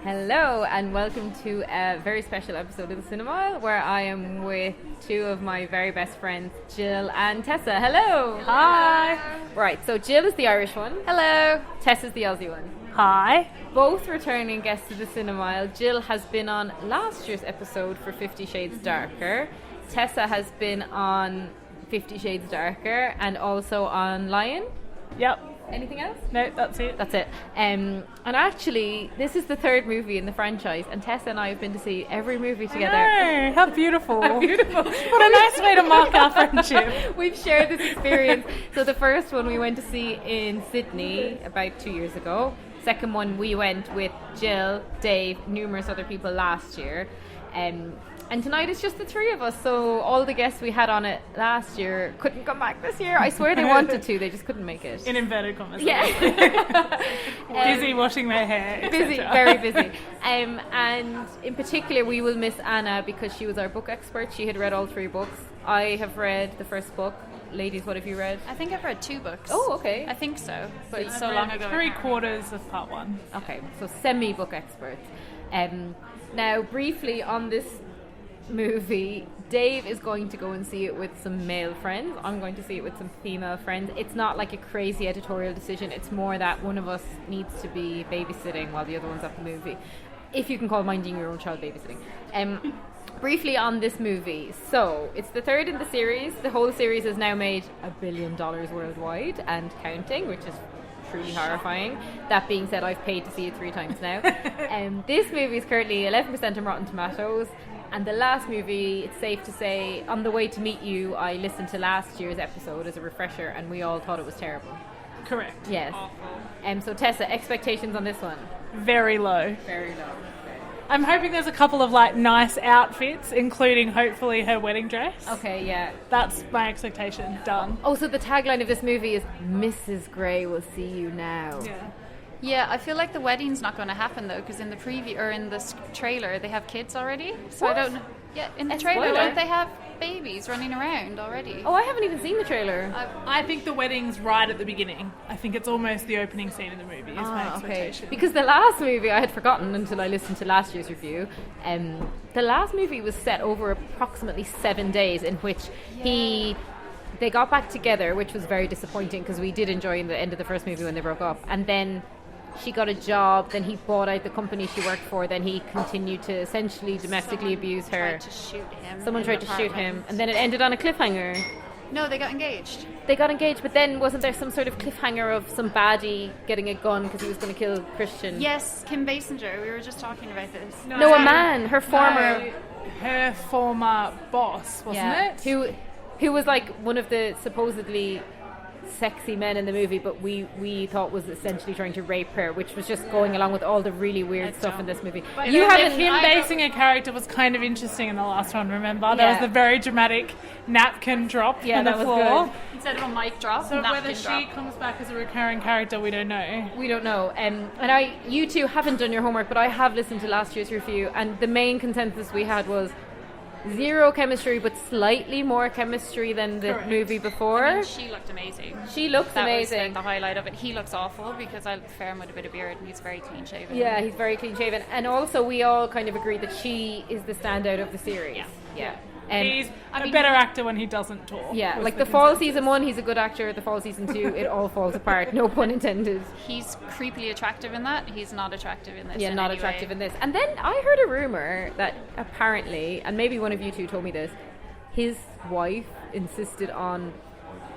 Hello and welcome to a very special episode of the Cinemile where I am with two of my very best friends, Gill and Tessa. Hello! Hi! Right, so Gill is the Irish one. Hello! Tessa's the Aussie one. Hi! Both returning guests to the Cinemile. Gill has been on last year's episode for 50 Shades Darker. Tessa has been on 50 Shades Darker and also on Lion. Yep. Anything else? No, that's it. That's it. And actually, this is the third movie in the franchise, and Tessa and I have been to see every movie together. I know. How beautiful. How beautiful. What a nice way to mark our friendship. We've shared this experience. So the first one we went to see in Sydney about 2 years ago. Second one we went with Gill, Dave, numerous other people last year. And tonight it's just the three of us, so all the guests we had on it last year couldn't come back this year. I swear they wanted to, they just couldn't make it. In inverted commas. Yeah. Busy washing their hair. Busy, very busy. And in particular, we will miss Anna because she was our book expert. She had read all three books. I have read the first book. Ladies, what have you read? I think I've read 2 books. Oh, okay. I think so, but it's I've so read long ago. 3/4 of part 1. Okay, so semi-book experts. Now, briefly on this movie, Dave is going to go and see it with some male friends. I'm going to see it with some female friends. It's not like a crazy editorial decision. It's more that one of us needs to be babysitting while the other one's at the movie. If you can call minding your own child babysitting. Briefly on this movie. So, it's the third in the series. The whole series has now made $1 billion worldwide and counting, which is truly horrifying. That being said, I've paid to see it 3 times now. This movie is currently 11% on Rotten Tomatoes. And the last movie, it's safe to say, on the way to meet you, I listened to last year's episode as a refresher, and we all thought it was terrible. Correct. Yes. Awful. So Tessa, expectations on this one? Very low. Very low. I'm hoping there's a couple of nice outfits, including hopefully her wedding dress. Okay, yeah. That's my expectation. Done. Oh, so the tagline of this movie is Mrs. Grey will see you now. Yeah. Yeah, I feel like the wedding's not going to happen though, because in the preview or in the trailer they have kids already. So What? I don't know. Yeah, in the A trailer, spoiler? don't they have babies running around already? Oh, I haven't even seen the trailer. I think the wedding's right at the beginning. I think it's almost the opening scene in the movie is my expectation. Because the last movie I had forgotten until I listened to last year's review. The last movie was set over approximately 7 days, in which they got back together, which was very disappointing because we did enjoy the end of the first movie when they broke up, and then she got a job, then he bought out the company she worked for, then he continued to essentially domestically abuse her. Tried to shoot him. Someone tried to shoot him, and then it ended on a cliffhanger. No, they got engaged. They got engaged, but then wasn't there some sort of cliffhanger of some baddie getting a gun because he was going to kill Christian? Yes, Kim Basinger. We were just talking about this. No, a man, her former... No, her former boss, wasn't it? Who was like one of the supposedly sexy men in the movie, but we thought was essentially trying to rape her, which was just going along with all the really weird stuff in this movie. But You haven't... Kim Basinger character was kind of interesting in the last one, remember? There was Yeah. the very dramatic napkin drop Yeah, on the that was floor. good. Instead of a mic drop, So napkin whether she drop. comes back as a recurring character, we don't know. We don't know. And you two haven't done your homework, but I have listened to last year's review, and the main consensus we had was zero chemistry, but slightly more chemistry than the Correct. movie before. I mean, she looked amazing. She looks That amazing. was like the highlight of it. He looks awful because I fair him with a bit of beard and he's very clean shaven. Yeah, he's very clean shaven, and also we all kind of agreed that she is the standout of the series. Yeah. He's a better actor when he doesn't talk. Yeah, was like the the fall consensus. season 1, he's a good actor. The fall season 2, it all falls apart. No pun intended. He's creepily attractive in that. He's not attractive in this. Yeah, not attractive in this. And then I heard a rumor that apparently, and maybe one of you two told me this, his wife insisted on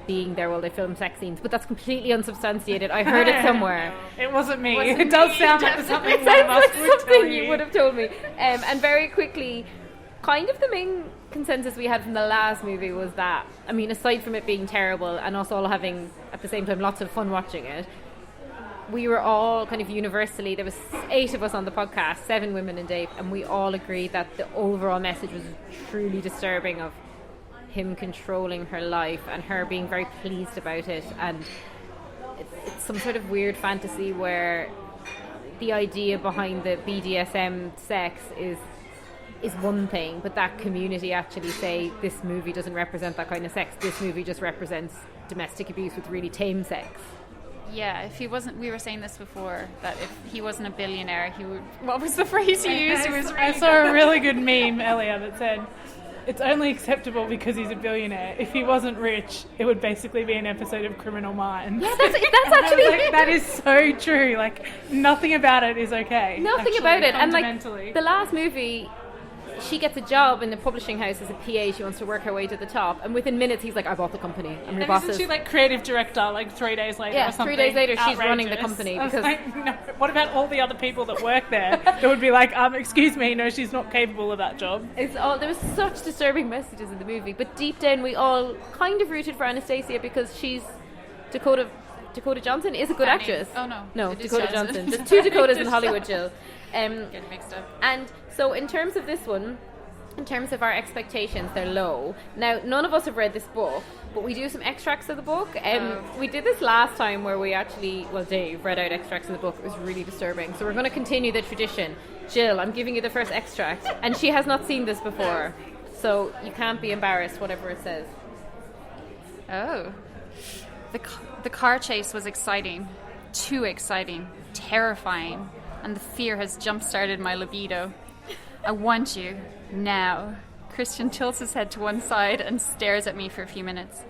being there while they filmed sex scenes, but that's completely unsubstantiated. I heard it somewhere. It wasn't me. Wasn't It does me, sound like definitely. something It one of sounds us like would tell something you would have told me. And very quickly, kind of the main consensus we had from the last movie was that, I mean, aside from it being terrible and us all having at the same time lots of fun watching it, we were all kind of universally, there was 8 of us on the podcast, 7 women and Dave, and we all agreed that the overall message was truly disturbing, of him controlling her life and her being very pleased about it, and it's some sort of weird fantasy where the idea behind the BDSM sex is one thing, but that community actually say this movie doesn't represent that kind of sex. This movie just represents domestic abuse with really tame sex. Yeah, if he wasn't, we were saying this before, that if he wasn't a billionaire, he would, what was the phrase you used? I saw a really good meme earlier that said, it's only acceptable because he's a billionaire. If he wasn't rich, it would basically be an episode of Criminal Minds. Yeah, that's actually... like, that is so true. Like, nothing about it is okay. Nothing actually, about it. And fundamentally. like, the last movie, she gets a job in the publishing house as a PA. She wants to work her way to the top. And within minutes, he's like, I bought the company. I'm your boss. Isn't she like creative director like 3 days later or something? 3 days later, she's outrageous. running the company. Because like, no, what about all the other people that work there that would be like, excuse me, no, she's not capable of that job? there was such disturbing messages in the movie. But deep down, we all kind of rooted for Anastasia because she's Dakota Johnson is a good actress. Oh, no. No, It is Dakota Johnson. Johnson. There's two Dakotas in Hollywood, Jill. Getting mixed up. And so in terms of this one, in terms of our expectations, they're low. Now, none of us have read this book, but we do some extracts of the book. We did this last time where we actually, Dave read out extracts of the book. It was really disturbing. So we're going to continue the tradition. Jill, I'm giving you the first extract. And she has not seen this before. So you can't be embarrassed, whatever it says. Oh. The car chase was exciting. Too exciting. Terrifying. And the fear has jump-started my libido. I want you. Now. Christian tilts his head to one side and stares at me for a few minutes.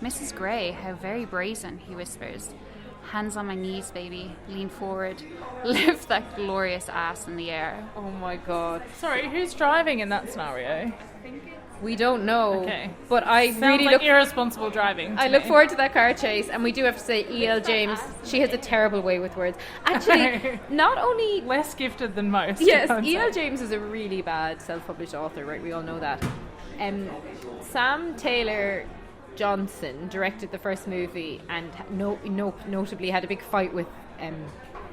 Mrs. Gray, how very brazen, he whispers. Hands on my knees, baby. Lean forward. Lift that glorious ass in the air. Oh my God. Sorry, who's driving in that scenario? We don't know. Okay. But I Sounds really like look... irresponsible driving. I look forward to that car chase, and we do have to say E.L. James, she has a terrible way with words. Actually, not only... Less gifted than most. Yes, E.L. James is a really bad self-published author, right? We all know that. Sam Taylor Johnson directed the first movie and notably had a big fight with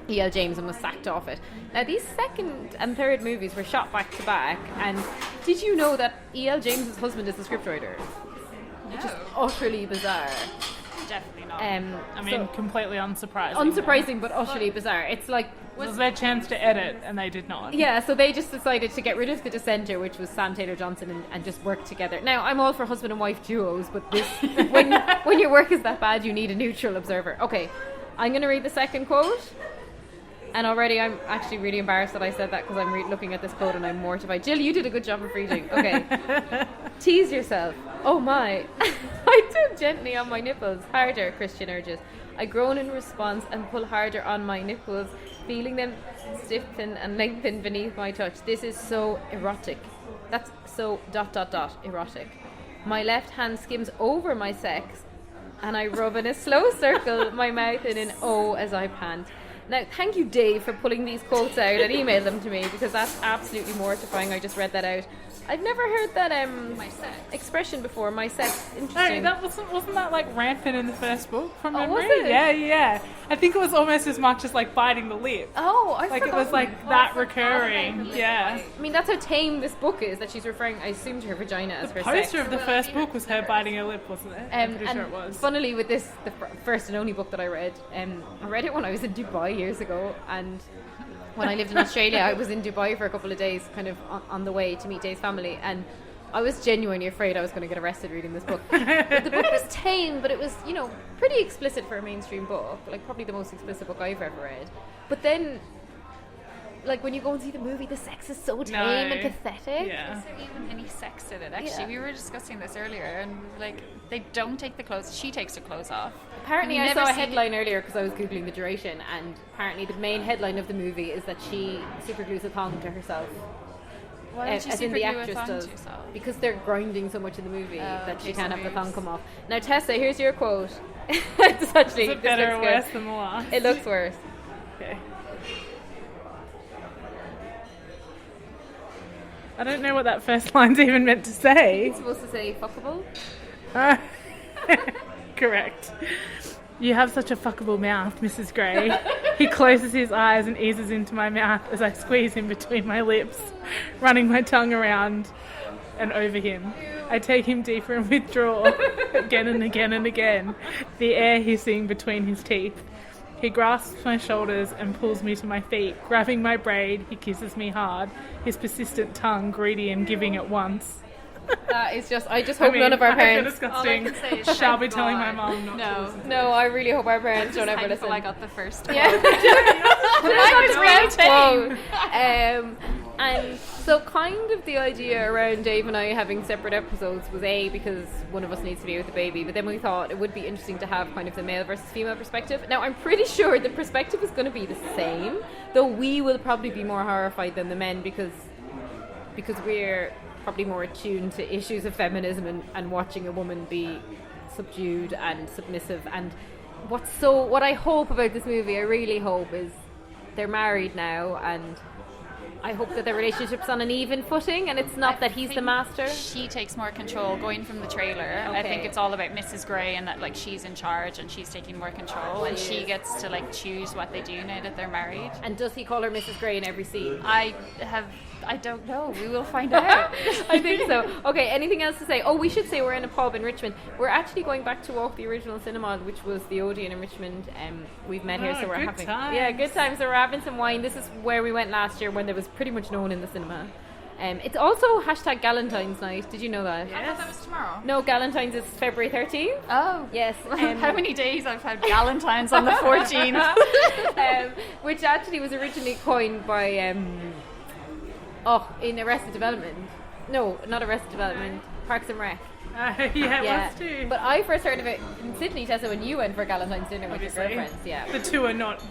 E.L. James and was sacked off it. Now, these second and third movies were shot back to back, and did you know that E.L. James's husband is the scriptwriter? Which is utterly bizarre. Definitely not. Completely unsurprising. Unsurprising, but utterly bizarre. It's like... Was their chance to edit, and they did not. Yeah, so they just decided to get rid of the dissenter, which was Sam Taylor Johnson, and just work together. Now, I'm all for husband and wife duos, but this when your work is that bad, you need a neutral observer. Okay, I'm going to read the second quote. And already I'm actually really embarrassed that I said that because I'm looking at this quote and I'm mortified. Jill, you did a good job of reading. Okay. Tease yourself. Oh my. I tug gently on my nipples. Harder, Christian urges. I groan in response and pull harder on my nipples, feeling them stiffen and lengthen beneath my touch. This is so erotic. That's so ... erotic. My left hand skims over my sex and I rub in a slow circle my mouth in an O as I pant. Now, thank you, Dave, for pulling these quotes out and email them to me because that's absolutely mortifying. I just read that out. I've never heard that my sex expression before. My sex. Interesting. No, that wasn't that like rampant in the first book from memory? Was it? Yeah. I think it was almost as much as like biting the lip. Oh, I like forgot. It was like that recurring. Yeah. I mean, that's how tame this book is. That she's referring, I assume, to her vagina as her Poster sex. of the first book was her biting her lip, wasn't it? I'm pretty sure it was. Funnily, with this, the first and only book that I read it when I was in Dubai years ago, and when I lived in Australia, I was in Dubai for a couple of days, kind of on the way to meet Dave's family, and I was genuinely afraid I was going to get arrested reading this book. But the book was tame, but it was, pretty explicit for a mainstream book, like probably the most explicit book I've ever read. But then, like when you go and see the movie, the sex is so tame and pathetic. Yeah. Is there even any sex in it? Actually, Yeah. we were discussing this earlier, and like they don't take the clothes. She takes her clothes off. Apparently, Have I you saw never a seen- headline earlier because I was googling the duration, and apparently the main headline of the movie is that she superglues a thong to herself. Why did you as in the superglue a actress thong does, to yourself? because they're grinding so much in the movie that she okay, can't so have the thong boobs. come off. Now, Tessa, here's your quote. It's actually Is it this better or looks worse good. than the last? It looks worse. Okay. I don't know what that first line's even meant to say. It's supposed to say fuckable. Correct. You have such a fuckable mouth, Mrs. Gray. He closes his eyes and eases into my mouth as I squeeze him between my lips, running my tongue around and over him. I take him deeper and withdraw again and again and again, the air hissing between his teeth. He grasps my shoulders and pulls me to my feet. Grabbing my braid, he kisses me hard, his persistent tongue greedy and giving at once. That is just. I just hope none of our parents. Disgusting. All I can say is Shall be thank telling my God. mom not to listen. No, I really hope our parents don't ever Thankful listen. I got the first one. Yeah. Mine was really tame. And so kind of the idea around Dave and I having separate episodes was because one of us needs to be with the baby, but then we thought it would be interesting to have kind of the male versus female perspective. Now I'm pretty sure the perspective is going to be the same, though we will probably be more horrified than the men because we're probably more attuned to issues of feminism and watching a woman be subdued and submissive. And what I hope about this movie, I really hope, is they're married now, and I hope that their relationship's on an even footing, and it's not that he's the master. She takes more control going from the trailer. I think it's all about Mrs. Grey and that like she's in charge and she's taking more control, and she gets to like choose what they do now that they're married. And does he call her Mrs. Grey in every scene? I don't know. We will find out. I think so. Okay, anything else to say? Oh, we should say we're in a pub in Richmond. We're actually going back to walk the original Cinemile, which was the Odeon in Richmond. We've met here, so we're having good times. So we're having some wine. This is where we went last year when there was pretty much no one in the cinema. It's also hashtag Galentine's night. Did you know that? I thought that was tomorrow. No, Galentine's is February 13th. Oh. Yes. How many days I've had Galentine's on the 14th? Which actually was originally coined by in Arrested Development. No, not Arrested Development. Parks and Rec. It was too. But I first heard of it in Sydney, Tessa, when you went for Galentine's dinner with your girlfriends. Yeah. The two are not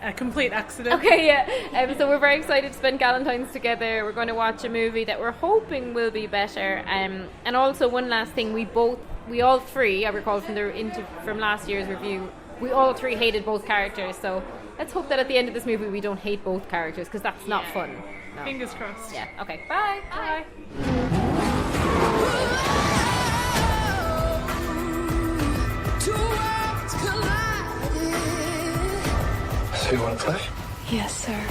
a complete accident. Okay, yeah. So we're very excited to spend Galentine's together. We're going to watch a movie that we're hoping will be better. And also one last thing, we all three, I recall from last year's review, we all three hated both characters. So let's hope that at the end of this movie we don't hate both characters, because that's not fun. No. Fingers crossed. Yeah. Okay. Bye. Bye. So you want to play? Yes, sir.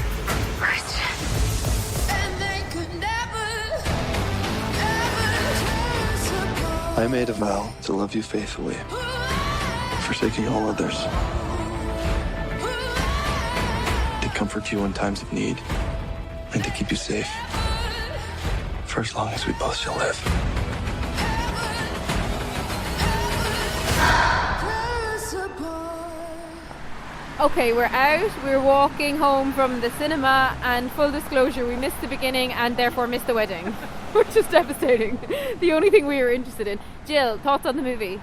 I made a vow to love you faithfully, forsaking all others, to comfort you in times of need, and to keep you safe for as long as we both shall live. Okay, we're out. We're walking home from the cinema, and full disclosure, we missed the beginning and therefore missed the wedding, which is devastating. The only thing we were interested in. Jill, thoughts on the movie?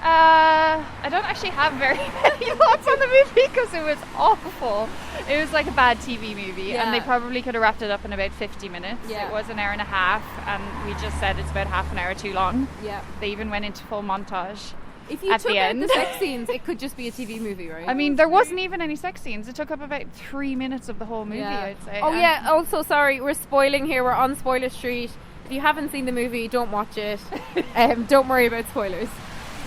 I don't actually have very many thoughts on the movie because it was awful. It was like a bad TV movie, and they probably could have wrapped it up in about 50 minutes. Yeah. It was an hour and a half, and we just said it's about half an hour too long. Yeah. They even went into full montage. If you At took the out end. the sex scenes, it could just be a TV movie, right? I mean, there wasn't even any sex scenes. It took up about 3 minutes of the whole movie, I'd say. Oh, yeah. Also, sorry, we're spoiling here. We're on Spoiler Street. If you haven't seen the movie, don't watch it. Don't worry about spoilers.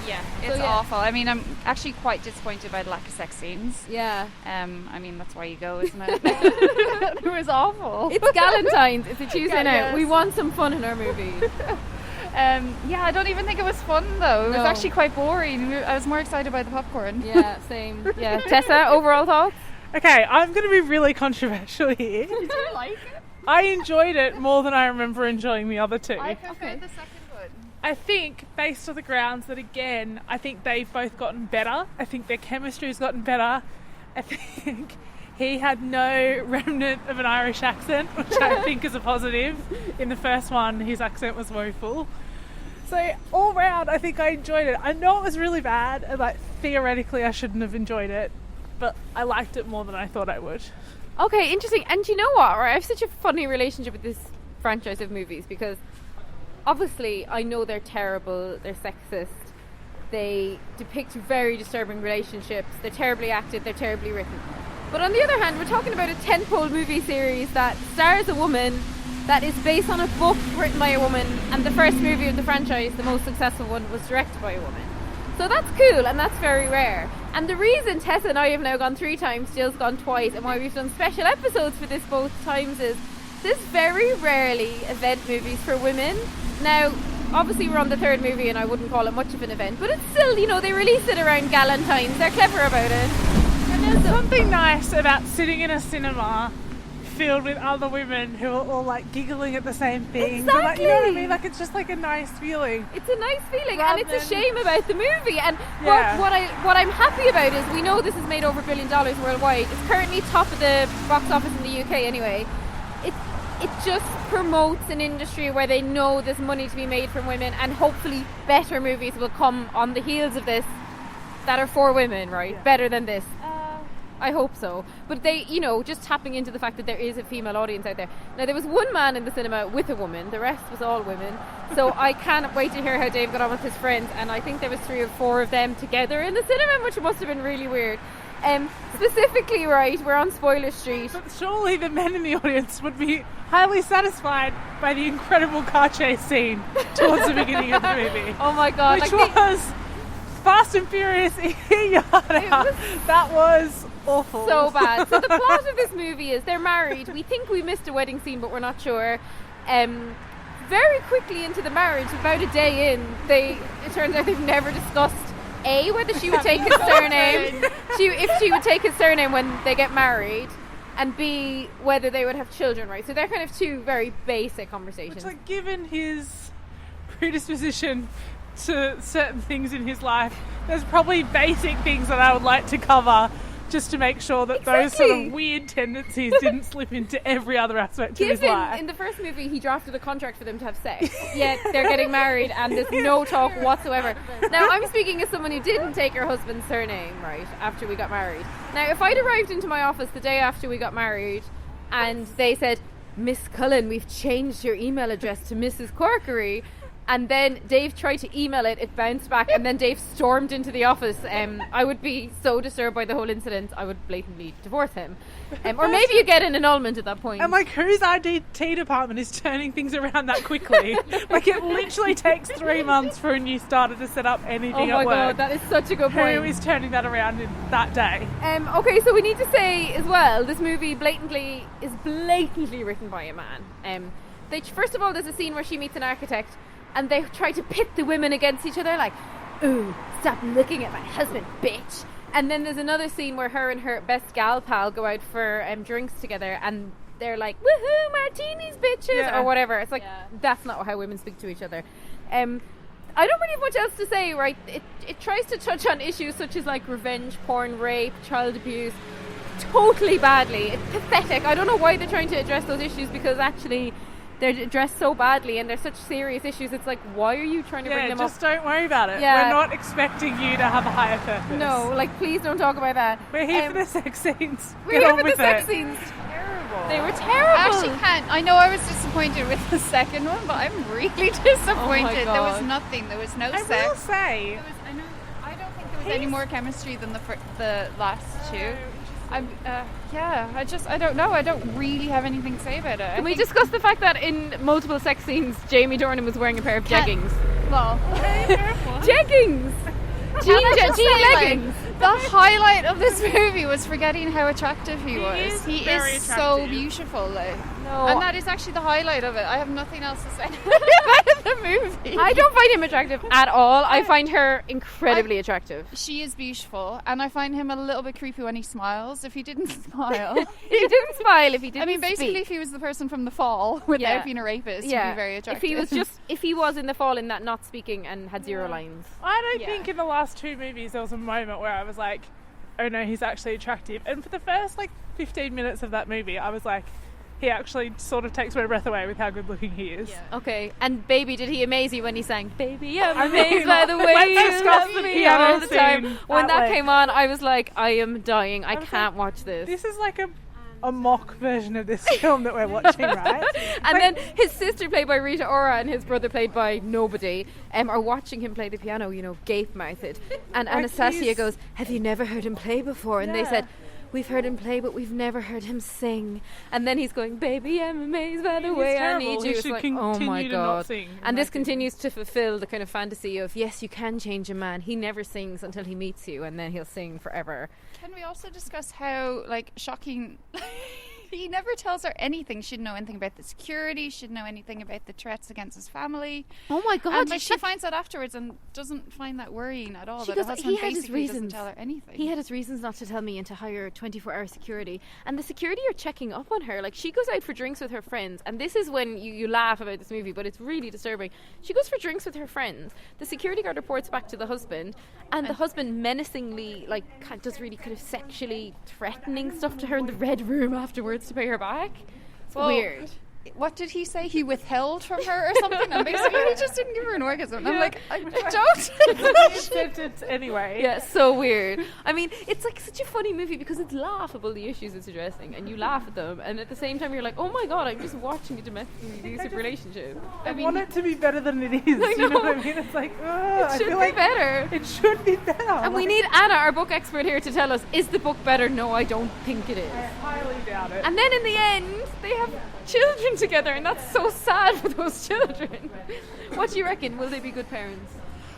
Yeah, it's awful. I mean, I'm actually quite disappointed by the lack of sex scenes. Yeah. I mean, that's why you go, isn't it? It was awful. It's Galentine's. It's a Tuesday night. We want some fun in our movie. Yeah, I don't even think it was fun though. It was No. actually quite boring. I was more excited by the popcorn. Yeah, same. Yeah, Tessa, overall thoughts? Okay, I'm going to be really controversial here. Did you like it? I enjoyed it more than I remember enjoying the other two. I preferred the second one. I think, based on the grounds that, again, I think they've both gotten better. I think their chemistry's gotten better. I think he had no remnant of an Irish accent, which I think is a positive. In the first one, his accent was woeful. So, all round, I think I enjoyed it. I know it was really bad, and, theoretically I shouldn't have enjoyed it, but I liked it more than I thought I would. Okay, interesting. And you know what? Right, I have such a funny relationship with this franchise of movies because obviously I know they're terrible, they're sexist, they depict very disturbing relationships, they're terribly acted, they're terribly written. But on the other hand, we're talking about a tentpole movie series that stars a woman, that is based on a book written by a woman, and the first movie of the franchise, the most successful one, was directed by a woman. So that's cool, and that's very rare. And the reason Tessa and I have now gone 3 times, Jill's gone twice, and why we've done special episodes for this both times is there's very rarely event movies for women. Now, obviously we're on the 3rd movie and I wouldn't call it much of an event, but it's still, they release it around Galentine's. They're clever about it. And there's something nice about sitting in a cinema filled with other women who are all like giggling at the same things. Exactly. And, like, you know what I mean? Like, it's just like a nice feeling. It's a nice feeling, Rather and it's a than- shame about the movie. And Yeah. what I'm happy about is we know this has made over $1 billion worldwide. It's currently top of the box office in the UK anyway. It just promotes an industry where they know there's money to be made from women, and hopefully better movies will come on the heels of this that are for women, right? Yeah. Better than this. I hope so. But they, just tapping into the fact that there is a female audience out there. Now, there was one man in the cinema with a woman. The rest was all women. So I can't wait to hear how Dave got on with his friends. And I think there was 3 or 4 of them together in the cinema, which must have been really weird. Specifically, right, we're on Spoiler Street. But surely the men in the audience would be highly satisfied by the incredible car chase scene towards the beginning of the movie. Oh my God. Which was Fast and Furious yada. That was awful. So bad. So the plot of this movie is they're married. We think we missed a wedding scene, but we're not sure. Very quickly into the marriage, about a day in, it turns out they've never discussed whether she would take his surname, if she would take his surname when they get married, and B, whether they would have children, right? So they're kind of 2 very basic conversations. Which, like, given his predisposition to certain things in his life, there's probably basic things that I would like to cover just to make sure that those sort of weird tendencies didn't slip into every other aspect of his life. In the first movie, he drafted a contract for them to have sex, yet they're getting married and there's no talk whatsoever. Now, I'm speaking as someone who didn't take her husband's surname, right, after we got married. Now, if I'd arrived into my office the day after we got married and they said, Miss Cullen, we've changed your email address to Mrs. Corkery, and then Dave tried to email it bounced back, and then Dave stormed into the office, I would be so disturbed by the whole incident, I would blatantly divorce him. Or maybe you get an annulment at that point. And, like, whose IDT department is turning things around that quickly? Like, it literally takes 3 months for a new starter to set up anything at work. Oh my God, that is such a good point. Who is turning that around in that day? Okay, so we need to say as well, this movie is blatantly written by a man. First of all, there's a scene where she meets an architect, and they try to pit the women against each other, like, ooh, stop looking at my husband, bitch. And then there's another scene where her and her best gal pal go out for drinks together, and they're like, woohoo, martinis, bitches, or whatever. It's like, that's not how women speak to each other. I don't really have much else to say, right? It tries to touch on issues such as, like, revenge porn, rape, child abuse, totally badly. It's pathetic. I don't know why they're trying to address those issues, because actually they're addressed so badly and they're such serious issues. It's like, why are you trying to bring them up? Just don't worry about it. Yeah. We're not expecting you to have a higher purpose. No, like, please don't talk about that. We're here for the sex scenes. We're Get here on for the with sex it. scenes. Terrible. They were terrible. I actually can't. I know I was disappointed with the second one, but I'm really disappointed. There was God. nothing. There was no I sex. will say, I don't think there was any more chemistry than the last 2. I don't know. I don't really have anything to say about it. Can we discuss the fact that in multiple sex scenes, Jamie Dornan was wearing a pair of jeggings? Well, Jeggings! Jean leggings! the highlight of this movie was forgetting how attractive he was. is He very is so attractive. beautiful, like. No. And that is actually the highlight of it. I have nothing else to say about the movie. I don't find him attractive at all. I find her incredibly attractive. She is beautiful, and I find him a little bit creepy when he smiles. If he didn't smile, He didn't smile if he didn't I mean, basically, speak. if he was the person from The Fall without Yeah. being a rapist, Yeah. he'd be very attractive. If he was in The Fall in that not speaking and had 0 lines. I don't Yeah. think in the last 2 movies there was a moment where I was like, oh no, he's actually attractive. And for the first 15 minutes of that movie, I was like, he actually sort of takes my breath away with how good looking he is. Yeah. Okay, and baby, did he amaze you when he sang "Baby, I'm I amazed mean, by the way let's you discuss love the me" piano all the time? scene When at that length. came on, I was like, I am dying. I was can't watch this. This is like a mock version of this film that we're watching, right? And then his sister, played by Rita Ora, and his brother, played by nobody, are watching him play the piano, gape-mouthed. And Anastasia he's- goes, "Have you never heard him play before?" And they Yeah. said, "We've heard him play, but we've never heard him sing." And then he's going, "Baby, I'm amazed by the He's way I terrible. need He you." It's should like, oh my continue to not god! sing, in And my this continues to fulfill the kind of fantasy of, yes, you can change a man. He never sings until he meets you, and then he'll sing forever. Can we also discuss how shocking he never tells her anything. She didn't know anything about the security. She didn't know anything about the threats against his family. Oh my God! And like, she finds that afterwards and doesn't find that worrying at all. That her husband basically doesn't tell her anything. He had his reasons not to tell me and to hire 24-hour security. And the security are checking up on her. Like, she goes out for drinks with her friends, and this is when you laugh about this movie, but it's really disturbing. She goes for drinks with her friends. The security guard reports back to the husband, and the husband menacingly, like, does really kind of sexually threatening stuff to her in the red room afterwards to pay her back. It's weird. What did he say? He withheld from her or something? And basically he just didn't give her an orgasm. I'm like, I don't. Accepted anyway. Yeah, so weird. I mean, it's like such a funny movie because it's laughable, the issues it's addressing, and you laugh at them, and at the same time you're like, oh my God, I'm just watching a domestic abusive relationship. I want it to be better than it is. You know what I mean? It's like, it should be better. It should be better. And we need Anna, our book expert, here to tell us, is the book better? No, I don't think it is. I highly doubt it. And then in the end, they have children together, and that's so sad for those children. What do you reckon? Will they be good parents?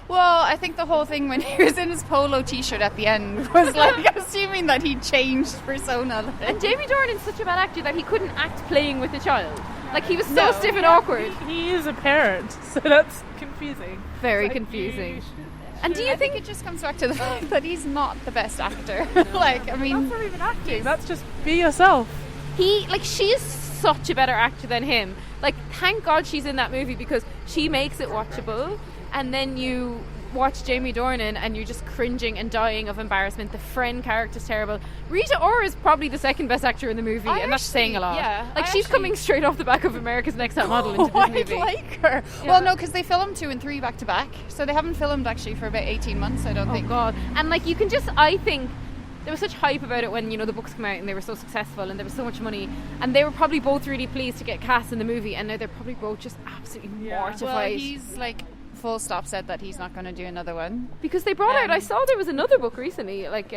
Well, I think the whole thing when he was in his polo t-shirt at the end was like assuming that he changed persona. And Jamie Dornan's such a bad actor that he couldn't act playing with a child. Like, he was so stiff and awkward. He is a parent, so that's confusing. Very confusing. And do you think it just comes back to the fact that he's not the best actor? Like, I mean, that's not even acting. That's just be yourself. She's such a better actor than him. Like, thank God she's in that movie because she makes it watchable. And then you watch Jamie Dornan and you're just cringing and dying of embarrassment. The friend character's terrible. Rita Ora is probably the second best actor in the movie, and that's saying a lot. Yeah, like, she's coming straight off the back of America's Next Top Model into this movie. I like her. Yeah. Well, no, because they filmed 2 and 3 back to back, so they haven't filmed actually for about 18 months. I don't think. Oh God! And like, you can just, I think. There was such hype about it when, you know, the books came out and they were so successful and there was so much money, and they were probably both really pleased to get cast in the movie, and now they're probably both just absolutely mortified. Well, he's like full stop said that he's not going to do another one because they brought out, I saw there was another book recently, like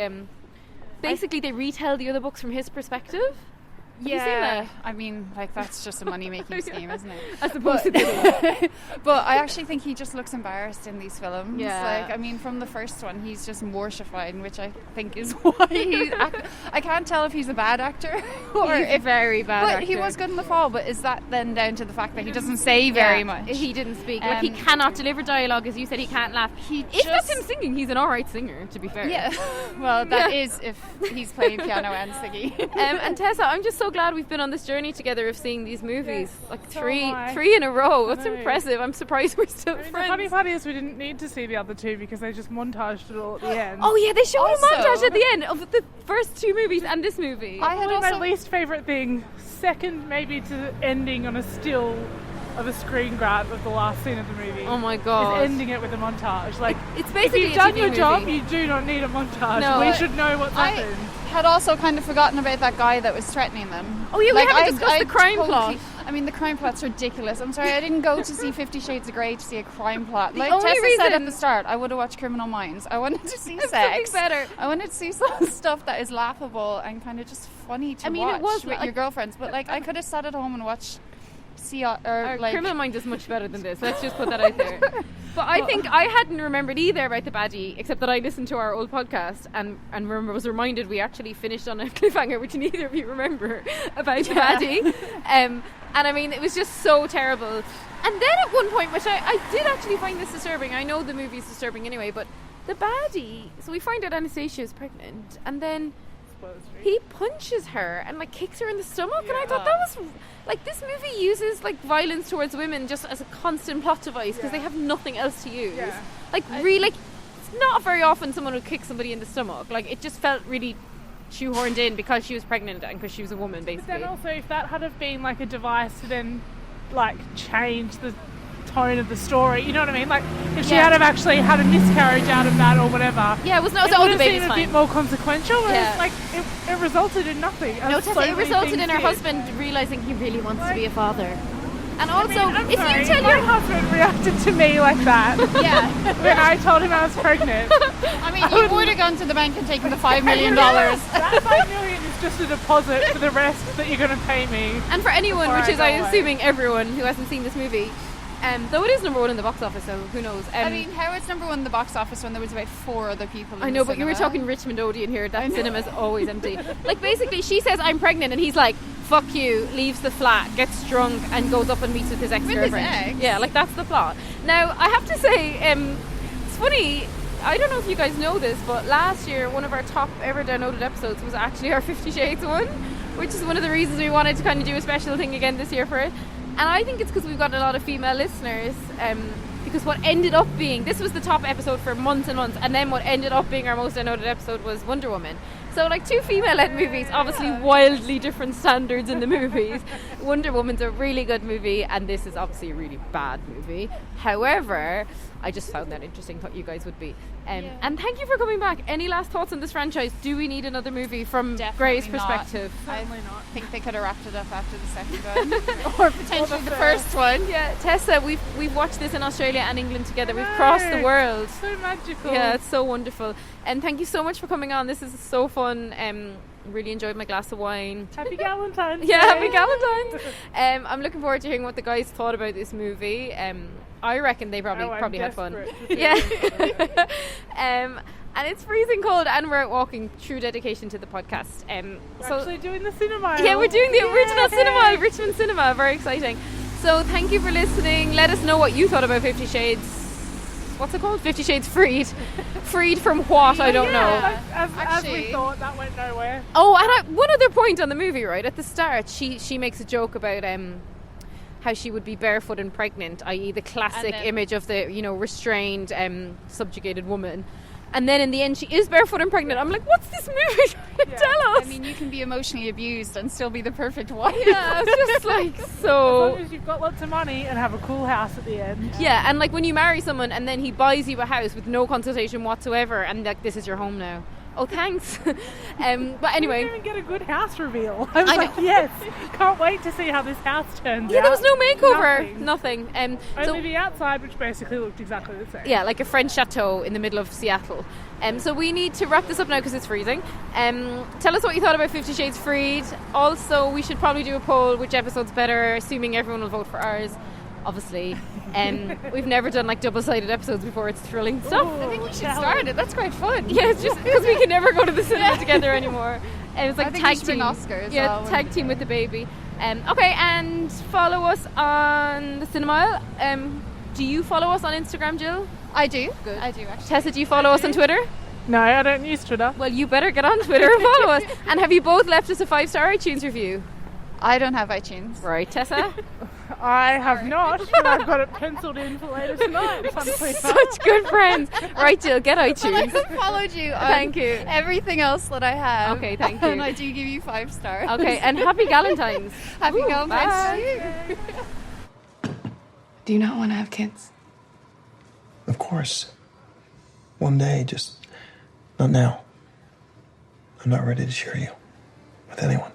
basically they retell the other books from his perspective. Have you seen that? I mean, like, that's just a money-making scheme, isn't it? As opposed to the But I actually think he just looks embarrassed in these films. Yeah. Like, I mean, from the first one, he's just mortified, which I think is why he's I can't tell if he's a bad actor or he's a very bad actor. But he was good in The Fall, but is that then down to the fact that he doesn't say very much? He didn't speak. Like, he cannot deliver dialogue, as you said, he can't laugh. If that's him singing, he's an alright singer, to be fair. Yeah. Well, that is if he's playing piano and singing. And Tessa, I'm just so glad we've been on this journey together of seeing these movies, like three in a row. That's impressive. I'm surprised we're still friends. The funny part is we didn't need to see the other two because they just montaged it all at the end. Oh yeah, they showed a montage at the end of the first 2 movies and this movie. I had my least favourite thing, second maybe to ending on a still of a screen grab of the last scene of the movie. Oh my God. Is ending it with a montage. Like, it's basically if you've done your job, you do not need a montage. No, we should know what's happened. Had also kind of forgotten about that guy that was threatening them. Oh yeah, we haven't discussed the crime plot. I mean, the crime plot's ridiculous. I'm sorry, I didn't go to see 50 Shades of Grey to see a crime plot. Like Tessa said at the start, I would have watched Criminal Minds. I wanted to see sex. Better. I wanted to see some stuff that is laughable and kind of just funny to watch it was, with your girlfriends. But like, I could have sat at home and watched Criminal Minds is much better than this. Let's just put that out there. But I think I hadn't remembered either about the baddie, except that I listened to our old podcast and was reminded we actually finished on a cliffhanger, which neither of you remember, about the baddie. And I mean, it was just so terrible. And then at one point, which I did actually find this disturbing, I know the movie is disturbing anyway, but the baddie, so we find out Anastasia is pregnant, and then he punches her and like kicks her in the stomach, and I thought that was like, this movie uses like violence towards women just as a constant plot device because they have nothing else to use. Like, really, like, it's not very often someone would kick somebody in the stomach. Like, it just felt really shoehorned in because she was pregnant and because she was a woman, basically. But then also, if that had have been like a device to then like change the tone of the story, you know what I mean? Like, if she had have actually had a miscarriage out of that or whatever, it was all the baby's fine. A bit more consequential. Whereas, like, it resulted in nothing. No, Tessa, it resulted in her husband realising he really wants to be a father. And also, you tell your husband reacted to me like that, when I told him I was pregnant. I mean, you would have gone to the bank and taken the $5 million. That $5 million is just a deposit for the rest that you're going to pay me. And for anyone, which is, I'm assuming, everyone who hasn't seen this movie. Though it is number 1 in the box office, so who knows? I mean, how it's number 1 in the box office when there was about 4 other people in I know, but you were talking Richmond Odeon here. That cinema's always empty. Like, basically, she says, I'm pregnant, and he's like, fuck you, leaves the flat, gets drunk, and goes up and meets with his ex-girlfriend. ex? Yeah, like that's the plot. Now, I have to say, it's funny, I don't know if you guys know this, but last year, one of our top ever downloaded episodes was actually our 50 Shades one, which is one of the reasons we wanted to kind of do a special thing again this year for it. And I think it's because we've got a lot of female listeners, because what ended up being, this was the top episode for months and months, and then what ended up being our most downloaded episode was Wonder Woman. So like two female-led movies, obviously wildly different standards in the movies. Wonder Woman's a really good movie, and this is obviously a really bad movie. However, I just found that interesting, thought you guys would be. And thank you for coming back. Any last thoughts on this franchise? Do we need another movie from Grey's perspective? I think they could have wrapped it up after the second one. Or potentially the first one. Yeah, Tessa, we've watched this in Australia and England together. We've crossed the world. So magical. Yeah, it's so wonderful. And thank you so much for coming on. This is so fun. Really enjoyed my glass of wine. Happy Valentine's Day. Yeah, happy Valentine's. I'm looking forward to hearing what the guys thought about this movie. I reckon they probably had fun. Yeah. And it's freezing cold, and we're out walking. True dedication to the podcast. We're actually doing the Cinemile. Yeah, we're doing the original Cinemile, Richmond Cinema. Very exciting. So thank you for listening. Let us know what you thought about 50 Shades. What's it called? 50 Shades Freed. Freed from what? I don't know. As we thought, that went nowhere. Oh, and one other point on the movie, right? At the start, she makes a joke about how she would be barefoot and pregnant, i.e. the classic image of the, restrained, subjugated woman. And then in the end, she is barefoot and pregnant. I'm like, what's this movie trying to tell us? I mean, you can be emotionally abused and still be the perfect wife. Yeah, it's just like so. As long as you've got lots of money and have a cool house at the end. Yeah, and like when you marry someone and then he buys you a house with no consultation whatsoever, and like, this is your home now. Oh, thanks. But anyway, we didn't even get a good house reveal. I was like, yes, can't wait to see how this house turns out. Yeah, there was no makeover, nothing. Only the outside, which basically looked exactly the same. Yeah, like a French chateau in the middle of Seattle. So we need to wrap this up now because it's freezing. Tell us what you thought about 50 Shades Freed. Also, we should probably do a poll which episode's better, assuming everyone will vote for ours. Obviously, we've never done like double-sided episodes before. It's thrilling stuff. I think we should start it. That's quite fun. Yeah, it's just because we can never go to the cinema together anymore. And it's like tag team. Oscars. Yeah, tag team with the baby. Okay, and follow us on the Cinemile. Do you follow us on Instagram, Jill? I do. Good. I do actually. Tessa, do you follow us on Twitter? No, I don't use Twitter. Well, you better get on Twitter and follow us. And have you both left us a 5-star iTunes review? I don't have iTunes. Right, Tessa? I have not, but I've got it penciled in for later tonight. Such good friends. Right, Jill, get iTunes. I followed you on Thank you. everything else that I have. Okay, thank you. And I do give you 5 stars. Okay, and happy Valentine's. Happy Valentine's bye. to you. Do you not want to have kids? Of course. One day, just not now. I'm not ready to share you with anyone.